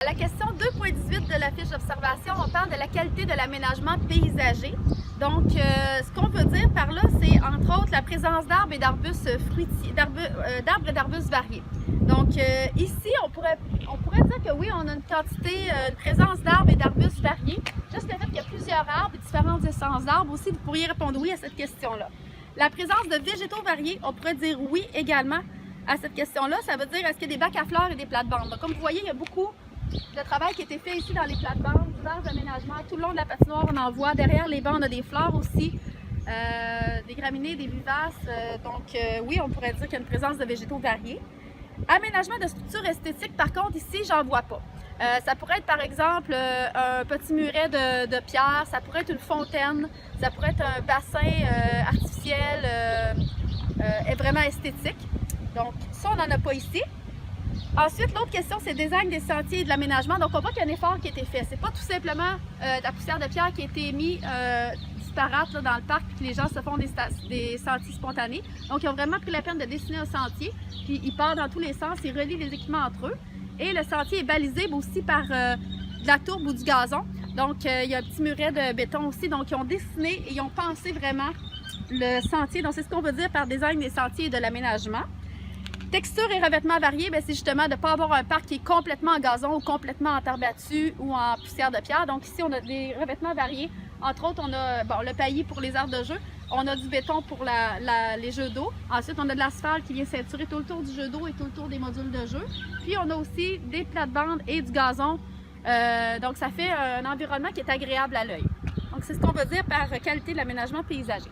À la question 2.18 de la fiche d'observation, on parle de la qualité de l'aménagement paysager. Donc, ce qu'on veut dire par là, c'est entre autres la présence d'arbres et d'arbustes fruitiers, d'arbres et d'arbustes variés. Donc, ici, on pourrait dire que oui, on a une quantité, une présence d'arbres et d'arbustes variés. Juste le fait qu'il y a plusieurs arbres et différentes essences d'arbres aussi, vous pourriez répondre oui à cette question-là. La présence de végétaux variés, on pourrait dire oui également à cette question-là. Ça veut dire est-ce qu'il y a des bacs à fleurs et des plates-bandes. Donc, comme vous voyez, il y a beaucoup de travail qui a été fait ici dans les plates-bandes, divers aménagements. Tout le long de la patinoire, on en voit. Derrière les bancs, on a des fleurs aussi, des graminées, des vivaces. Oui, on pourrait dire qu'il y a une présence de végétaux variés. Aménagement de structures esthétiques, par contre, ici, j'en vois pas. Ça pourrait être, par exemple, un petit muret de pierre, ça pourrait être une fontaine, ça pourrait être un bassin artificiel vraiment esthétique. Donc, ça, on n'en a pas ici. Ensuite, l'autre question, c'est le design des sentiers et de l'aménagement. Donc, on voit qu'il y a un effort qui a été fait. C'est pas tout simplement de la poussière de pierre qui a été mise disparate là, dans le parc puis que les gens se font des sentiers spontanés. Donc, ils ont vraiment pris la peine de dessiner un sentier. Puis, il part dans tous les sens, il relie les équipements entre eux. Et le sentier est balisé aussi par de la tourbe ou du gazon. Donc, il y a un petit muret de béton aussi. Donc, ils ont dessiné et ils ont pensé vraiment le sentier. Donc, c'est ce qu'on veut dire par design des sentiers et de l'aménagement. Texture et revêtement variés, c'est justement de ne pas avoir un parc qui est complètement en gazon ou complètement en terre battue ou en poussière de pierre. Donc ici, on a des revêtements variés. Entre autres, on a le paillis pour les aires de jeu. On a du béton pour les jeux d'eau. Ensuite, on a de l'asphalte qui vient ceinturer tout le tour du jeu d'eau et tout le tour des modules de jeu. Puis, on a aussi des plates-bandes et du gazon. Donc, ça fait un environnement qui est agréable à l'œil. Donc, c'est ce qu'on veut dire par qualité de l'aménagement paysager.